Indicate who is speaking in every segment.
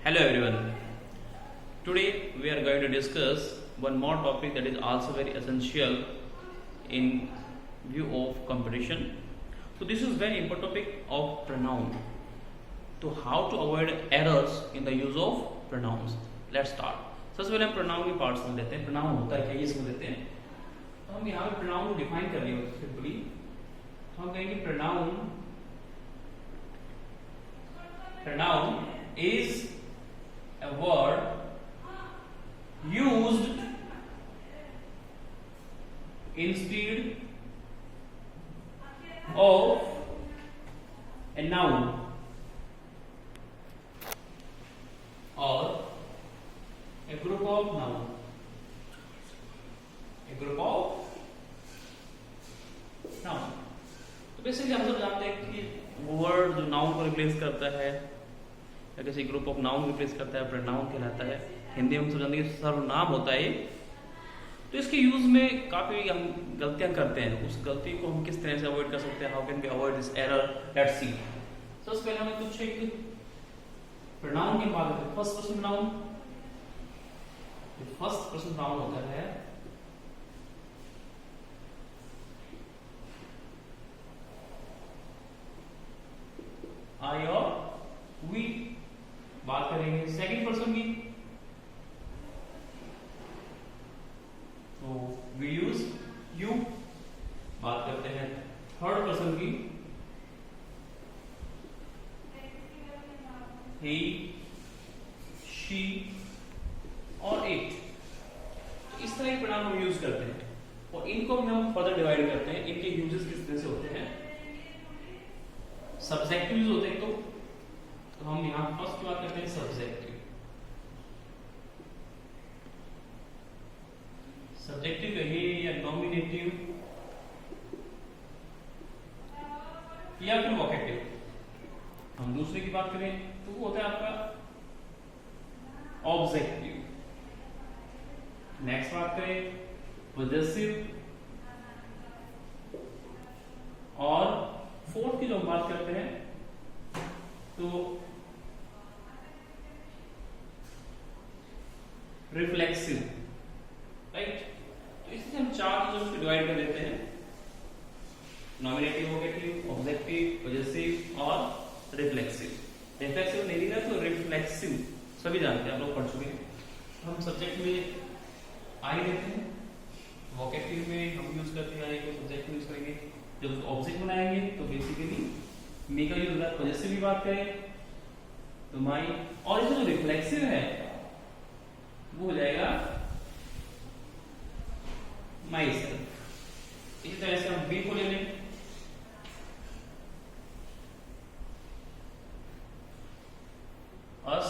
Speaker 1: Hello everyone. Today we are going to discuss one more topic that is also very essential in view of competition. So this is very important topic of pronoun. So how to avoid errors in the use of pronouns. Let's start. सबसे पहले हम pronoun के part समझ लेते हैं. pronoun होता है क्या ये समझ लेते हैं. तो हम यहाँ पे pronoun को डिफाइन कर लिया सिंपली. तो हम कहेंगे pronoun is a word used instead of a noun or a group of noun. तो बेसिकली हम सब जानते हैं कि वर्ड जो नाउन को रिप्लेस करता है या किसी ग्रुप ऑफ नाउन रिप्लेस करता है प्रोनाउन कहलाता है. हिंदी में हम सब जानते हैं सर्वनाम होता है. तो इसके यूज में काफी हम गलतियां करते हैं. उस गलती को हम किस तरह से अवॉइड कर सकते हैं? How can be avoid this error? Let's see. सबसे पहले हमें कुछ एक प्रोनाउन की बात करते हैं. First person noun. First person noun होता है आई और वी. बात करेंगे सेकंड पर्सन की, तो वी यूज यू. बात करते हैं थर्ड पर्सन की, ही, शी और इट. इस तरह के प्रोनाउन हम यूज करते हैं और इनको भी हम फर्दर डिवाइड करते हैं. इनके यूजेस किस तरह से होते हैं? सब्जेक्टिव यूज होते हैं. तो हम यहां फर्स्ट बात करते हैं सब्जेक्टिव. सब्जेक्टिव कहिए या नॉमिनेटिव या फिर वोकेटिव. हम दूसरे की बात करें तो वो होता है आपका ऑब्जेक्टिव. नेक्स्ट बात करें पॉजेसिव. और फोर्थ की जो हम बात करते हैं तो रिफ्लेक्सिव. राइट. तो इससे हम चार चीजों को डिवाइड कर देते हैं: नॉमिनेटिव, वोकेटिव, ऑब्जेक्टिव, पॉजेसिव और रिफ्लेक्सिव. रिफ्लेक्सिव नहीं ना तो रिफ्लेक्सिव सभी जानते हैं, आप लोग पढ़ चुके हैं. हम सब्जेक्ट में आई देते हैं, वोकेटिव में हम यूज करते हैं आई को, सब्जेक्ट में यूज करेंगे. जब ऑब्जेक्ट बनाएंगे तो बेसिकली मी का यूज होता है. पॉजेसिव की बात करें तो माई. और इसमें जो रिफ्लेक्सिव है वो हो जाएगा माई सेल्फ. इसी तरह से हम बी को ले लें. अस.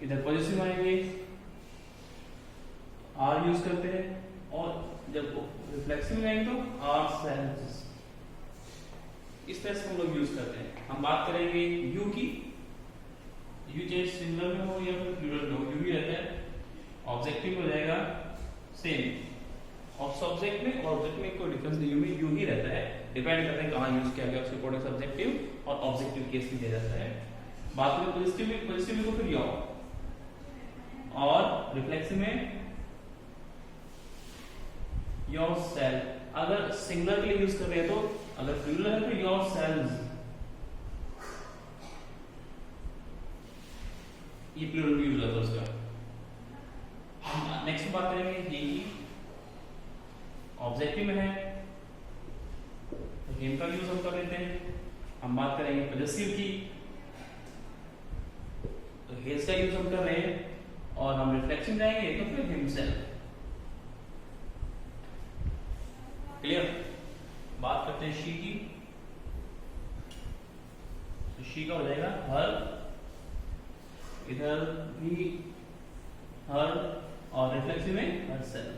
Speaker 1: इधर पॉजिटिव आएंगे, आर यूज करते हैं. और जब रिफ्लेक्सिव में आएंगे तो आर सेल्स. इस तरह से हम लोग यूज करते हैं. हम बात करेंगे यू की. यू चाहे सिंगुलर में हो या फिर प्लूरल में हो, यू ही रहता है. ऑब्जेक्टिव हो जाएगा सेम. और सब्जेक्ट में और ऑब्जेक्ट में कोई डिफरेंस नहीं, यू में यू ही रहता है. डिपेंड करता है कहाँ यूज किया गया, उसके अकॉर्डिंग सब्जेक्टिव और ऑब्जेक्टिव केस में दिया जाता है. बात करें पॉजिटिव में को फिर योर. और रिफ्लेक्सिव में योर सेल. अगर सिंगुलर के लिए यूज कर रहे हैं तो, अगर प्लूरल है तो योर सेल्स. ये प्लूरल यूज होता है उसका. नेक्स्ट बात करेंगे ही. ऑब्जेक्टिव में है तो हिम का यूज हम कर लेते हैं. हम बात करेंगे पॉजेसिव की तो हिज का यूज हम कर रहे हैं. और हम रिफ्लेक्शन जाएंगे तो फिर हिमसेल्फ. क्लियर. बात करते हैं शी की. तो शी का हो जाएगा हर. इधर भी हर और रिफ्लेक्सिव में हर सेल्फ.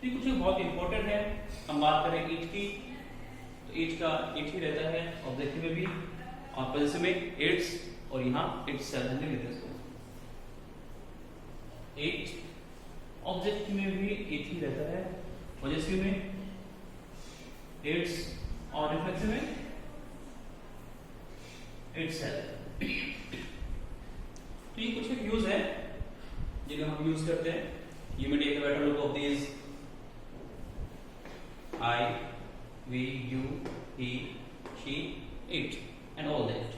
Speaker 1: तो कुछ बहुत इंपॉर्टेंट है. हम बात करें इट की तो इट का इट ही रहता है ऑब्जेक्टिव में भी और पॉजिटिव में इट्स. और यहाँ इट सेल्फ लेते हैं इसको. इट ऑब्जेक्ट में भी इट ही रहता है, पॉजिटिव में इट्स और रिफ्लेक्सिव में itself। तो ये कुछ एक यूज है जिन्हें हम यूज करते हैं। You may take a better look of these: I, we, you, he, she, it and all that।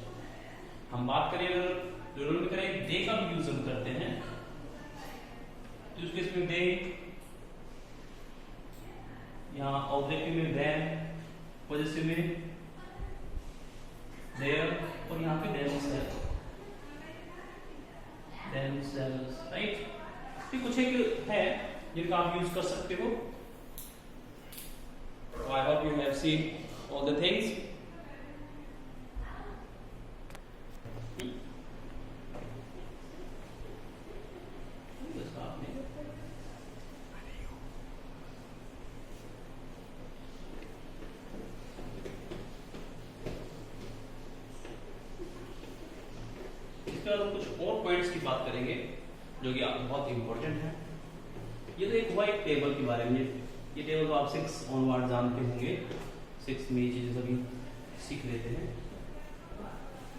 Speaker 1: हम बात करें अगर प्लूरल में करें, दे का भी यूज हम करते हैं। तो इस केस में दे, यहाँ ऑब्जेक्टिव में them, पॉजिटिव में their और यहाँ पे themselves, राइट। तो कुछ एक है जिनका आप यूज कर सकते हो। I hope you have seen all the things। इसके बाद हम कुछ और पॉइंट्स की बात करेंगे जो कि बहुत इंपॉर्टेंट है। ये तो एक हुआ एक टेबल के बारे में। ये टेबल तो आप 6 ऑनवर्ड जानते होंगे, 6 में ये चीजें सभी सीख लेते हैं।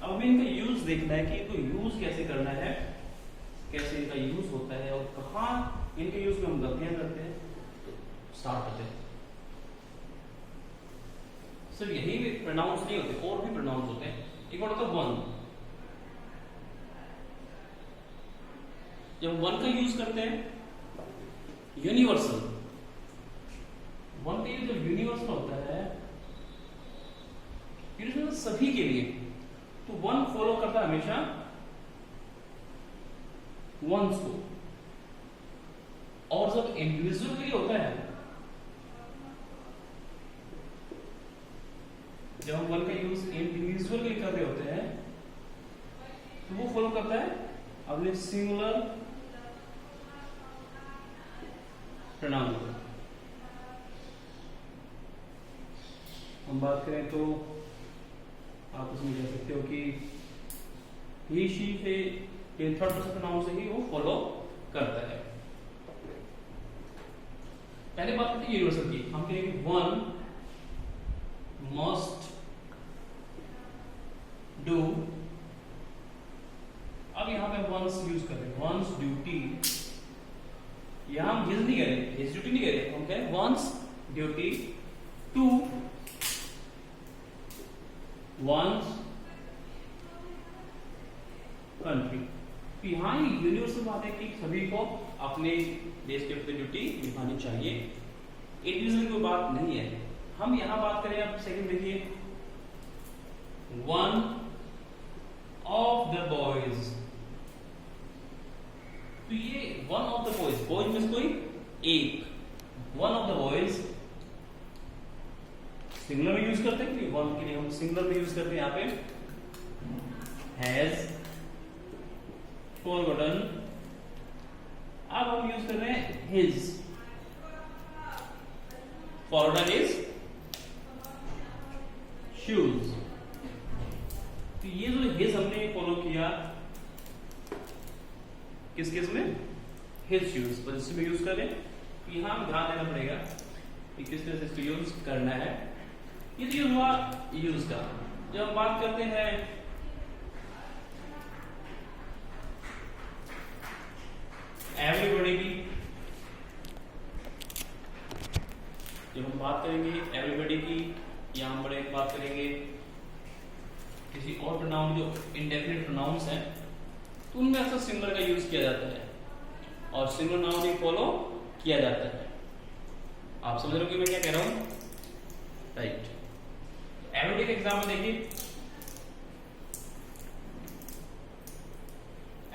Speaker 1: अब हमें इनका यूज देखना है कि इनको यूज कैसे करना है, कैसे इनका यूज होता है और कहाँ इनके यूज में हम गलतियां करते हैं। तो स्टार्ट करते हैं। सिर्फ यही भी प्रोनाउंस नहीं होते, और भी प्रोनाउंस होते हैं। एक और होता है वन। जब वन का यूज करते हैं, यूनिवर्सल, वन का जो यूनिवर्सल होता है, यूनिवर्सल सभी के लिए, तो वन फॉलो करता है हमेशा वंस को। और जब इंडिविजुअल के लिए होता है, जब हम वन का यूज इंडिविजुअल के लिए कर रहे होते हैं, तो वो फॉलो करता है अपने सिंगुलर प्रोनाउन को। हम बात करें तो आप उसमें कह सकते हो कि ही, शी से थर्ड पर्सन प्रोनाउन से ही वो फॉलो करता है। पहले बात करते हैं यूनिवर्सल की। हम कहेंगे वन मस्ट डू। अब यहां पे वंस यूज कर रहे हैं, वंस ड्यूटी। यहां हम हिज नहीं करें, हिज ड्यूटी नहीं करें, हम कहें one's duty to one's country. तो यहां यूनिवर्सल बात है कि सभी को अपने देश के प्रति ड्यूटी निभानी चाहिए। इंडिविजुअल की कोई बात नहीं है। हम यहां बात करें, अब सेकंड देखिए, वन ऑफ द बॉयज। तो ये one of the boys, boys means कोई एक, one of the boys singular में यूज करते हैं कि वन के लिए हम सिंगुलर में यूज करते हैं। यहां पे हैज फॉरगॉटन। अब हम यूज कर रहे हैं हिज, फॉरगॉटन हिज शूज। तो ये जो हिज हमने फॉलो किया किस केस में, हिज शूज, पॉजिटिव में यूज करें। तो यहां ध्यान देना पड़ेगा कि किस तरह से इसको यूज करना है। ये तो यूज हुआ यूज का। जब हम बात करते हैं एवरीबॉडी की, जब हम बात करेंगे एवरीबॉडी की, या हम बड़े बात करेंगे किसी और प्रोनाउन जो इंडेफिनिट प्रोनाउंस हैं, तो उनमें अक्सर सिंगुलर का यूज किया जाता है और सिंगुलर नाउन ही फॉलो किया जाता है। आप समझ रहे हो कि मैं क्या कह रहा हूं, राइट। एवरीडे के एग्जाम्पल देखिए,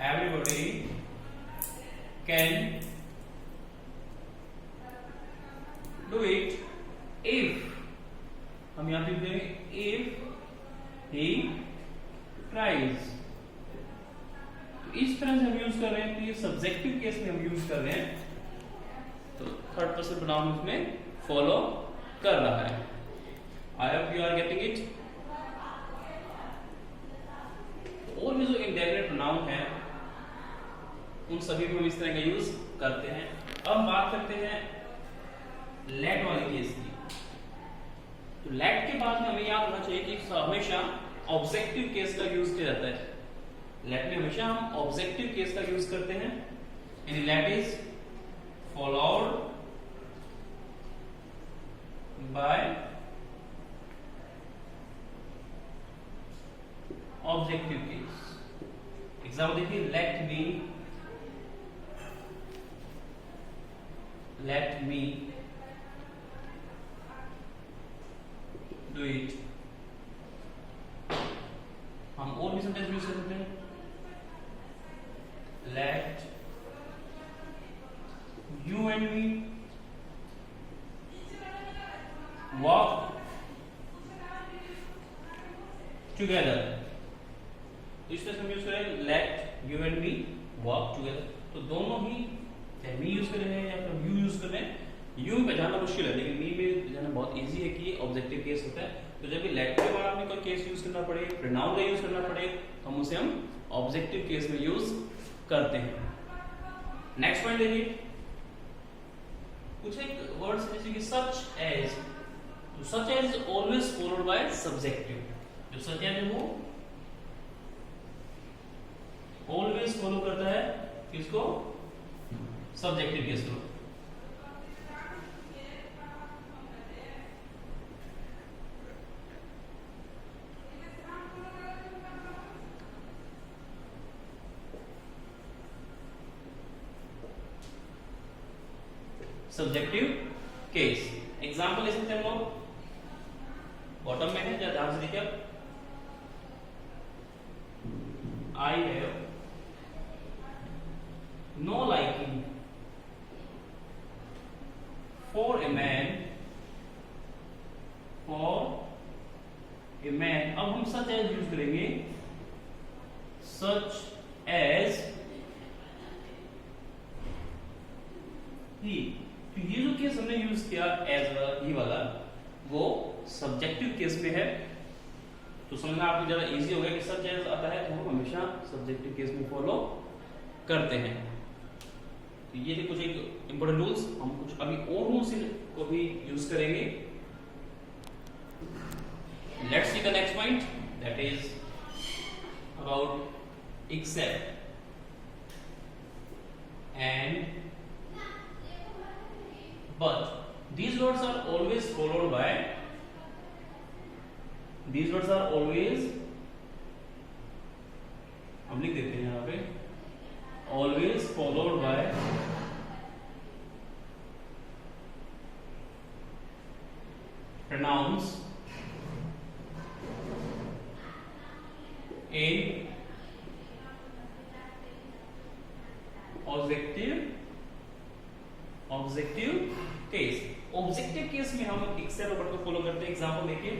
Speaker 1: everybody can do it if, हम यहां पे लिखेंगे इफ ही ट्राइज। इस तरह से हम यूज कर रहे हैं। तो ये सब्जेक्टिव केस में हम यूज कर रहे हैं, तो थर्ड पर्सन प्रोनाउन उसमें फॉलो कर रहा है। I hope you are getting it. और भी जो इंडेफिनिट प्रोनाउन है उन सभी को हम इस तरह का यूज करते हैं। अब हम बात करते हैं लेट वाले केस की। तो लेट के बाद में हमें याद होना चाहिए कि हमेशा ऑब्जेक्टिव केस का यूज किया जाता है। लेट में हमेशा हम ऑब्जेक्टिव केस का यूज करते हैं, यानी let is followed by objective case. Example देखिए, let me do it। हम और भी सेंटेंस यूज कर सकते हैं, let you and me walk together। इस तरह से हम यूज करें let you and me walk together। तो दोनों ही चाहे मी यूज कर रहे हैं या फिर यू यूज कर रहे हैं, यू में पहचानना मुश्किल है लेकिन मी में पहचानना बहुत इजी है कि ऑब्जेक्टिव केस होता है। तो जब भी लेट के बाद हमें कोई केस यूज करना पड़े, प्रोनाउन का यूज करना पड़े, तो हम उसे ऑब्जेक्टिव केस में यूज करते हैं। नेक्स्ट पॉइंट देखिए, कुछ एक वर्ड्स जैसे कि सच एज, तो such as always followed by subjective. जो सच एज है वो ऑलवेज फॉलो करता है किसको? सब्जेक्टिव केस को। सब्जेक्टिव केस एग्जांपल ले सकते हैं हम लोग, बॉटम में है, ध्यान से देखिए, I have no liking for a man, अब हम सच एज यूज करेंगे, सच एज ही। तो ये जो केस हमने यूज किया एज ही वाला, वो सब्जेक्टिव केस में है। तो समझना आपको ज्यादा इजी हो गया कि सच एज आता है तो हम हमेशा सब्जेक्टिव केस में फॉलो करते हैं। तो ये थे कुछ एक इंपॉर्टेंट रूल्स, हम कुछ अभी और रूल्स को भी यूज करेंगे। Let's see the next point, that is about except and but these words are always followed by, these words are always, हम लिख देते हैं यहाँ पे, always followed by pronouns in objective case. Objective case में हम accept word को follow करते हैं। एग्जांपल देखिए,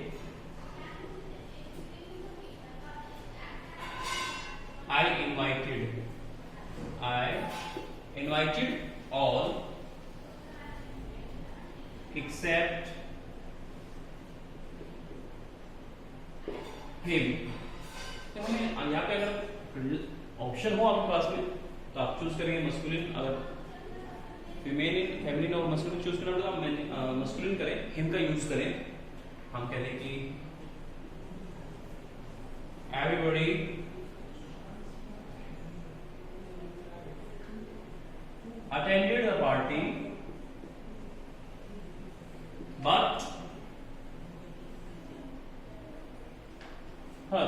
Speaker 1: I invited all except him। तो हमें यहाँ पे अगर ऑप्शन हो आपके पास में तो आप चूज करेंगे मस्कुलिन, अगर फीमेल फेमिनिन और मस्कुलिन चूज करना तो हम मस्कुलिन करें, हिम का यूज करें। हम कहते हैं कि everybody attended the party but her,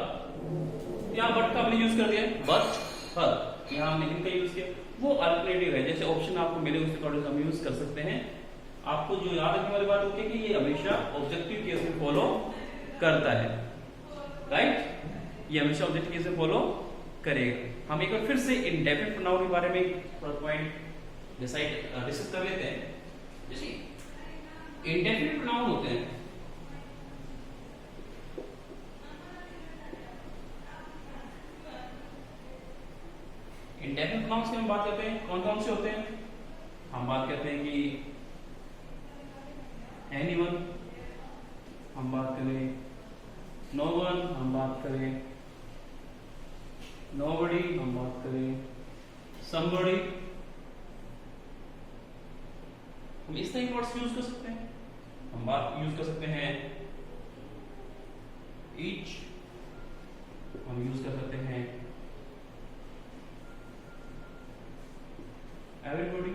Speaker 1: यहां बट का हमने यूज कर दिया, बट हर, यहां हमने हिम का यूज किया। वो अल्टरनेटिव है, जैसे ऑप्शन आपको मिले उसके अकॉर्डिंग हम यूज कर सकते हैं। आपको जो याद रखने वाली बात होती है कि ये हमेशा ऑब्जेक्टिव केस में फॉलो करता है, राइट? ये हमेशा ऑब्जेक्टिव केस में फॉलो करेगा। हम एक बार फिर से इंडेफिनिट प्रोनाउन के बारे में थोड़ा पॉइंट डिस्कस कर लेते हैं। जैसे इंडेफिनिट प्रोनाउन होते हैं, इंडेफिनिट प्रोनाउंस की हम बात करते हैं, कौन कौन से होते हैं? हम बात करते हैं कि एनीवन, हम बात करें नो वन, हम बात करें नोबडी, हम बात करें समबडी। हम इस तरह के वर्ड्स यूज कर सकते हैं। हम बात यूज कर सकते हैं ईच, हम यूज कर सकते हैं एवरीबॉडी।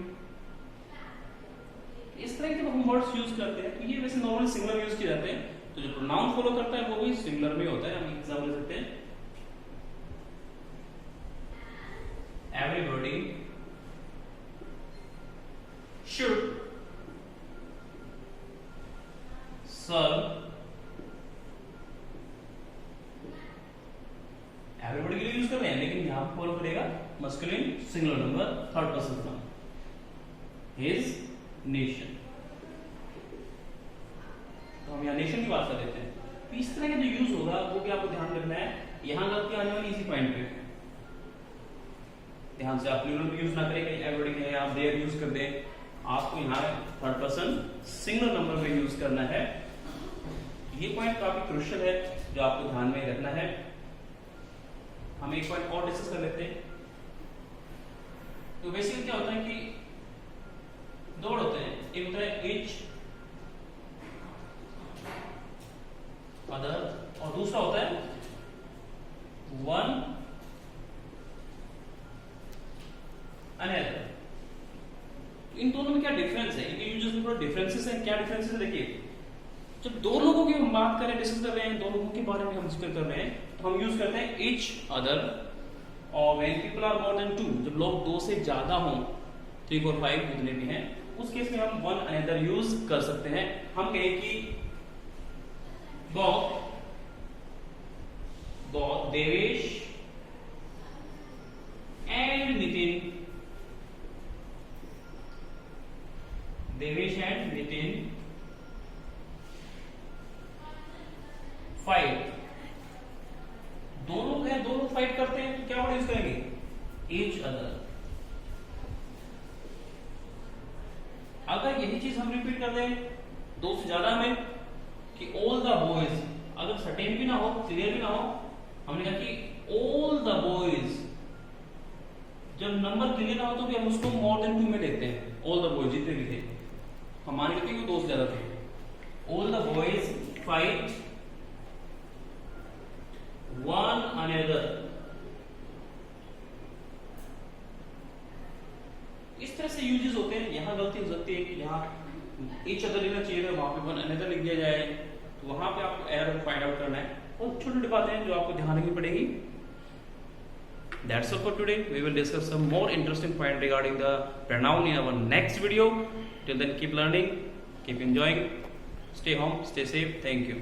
Speaker 1: इस तरह के जब हम वर्ड्स यूज करते हैं तो ये वैसे नॉर्मल सिंगुलर यूज किए जाते हैं, तो जो प्रोनाउन फॉलो करता है वो भी सिंगुलर में होता है। हम एग्जांपल ले सकते हैं everybody should serve। एवरीबॉडी के लिए यूज कर रहे हैं, लेकिन यहां पर फॉलो करेगा masculine singular number third person pronoun, his nation. तो हम यहां नेशन की बात कर लेते हैं। तो इस तरह का जो यूज होगा वो भी आपको ध्यान रखना है। यहां गलती आने वाली इसी पॉइंट पे ध्यान से, आप प्लूरल यूज ना करें, कहीं एवरीबॉडी है आप देयर यूज कर दें। आपको यहाँ थर्ड पर्सन सिंगुलर नंबर में यूज करना है। ये पॉइंट काफी क्रूशियल है जो आपको ध्यान में रखना है। हम एक पॉइंट और डिस्कस कर लेते हैं। तो बेसिकली क्या होता है कि दो वर्ड होते हैं, एक होता है ईच अदर और दूसरा होता है वन अनदर। इन दोनों में क्या डिफरेंस है, इनके यूजेस में थोड़ा डिफरेंसेस है। क्या डिफरेंसेस है देखिए, जब दो लोगों की हम बात करें, डिस्कस कर रहे हैं, दो लोगों के बारे में हम जिक्र कर रहे हैं, तो हम यूज करते हैं ईच अदर। और when people are more than two, जब लोग दो से ज्यादा हों, 3 4 5 जितने भी हैं, उस केस में हम वन अनदर यूज कर सकते हैं। हम कहें कि Devesh and Nitin, Devesh and Nitin fight. दो लोग हैं, दो लोग फाइट करते हैं, तो क्या वर्ड यूज करेंगे, ईच अदर। अगर यही चीज हम रिपीट कर दें दो से ज्यादा में कि ऑल द बॉयज, अगर सर्टेन भी ना हो, क्लियर भी ना हो, हमने कहा कि ऑल द बॉयज, जब नंबर क्लियर ना हो तो भी हम उसको मोर देन 2 में लेते हैं। ऑल द बॉयज जितने भी थे, हम मान लेते हैं कि 2 से ज्यादा थे। All the boys fight one another. इस तरह से यूजेस होते हैं। यहां गलती हो सकती है कि यहां ईच अदर लिखना चाहिए था, वहां पे वन अनदर लिख दिया जाए, तो वहां पे आपको एरर फाइंड आउट करना है। और छोटी छोटी बातें हैं जो आपको ध्यान रखनी पड़ेगी। That's all for today. We will discuss some more interesting point regarding the pronoun in our next video. Till then, keep learning, keep enjoying, stay home, stay safe. Thank you.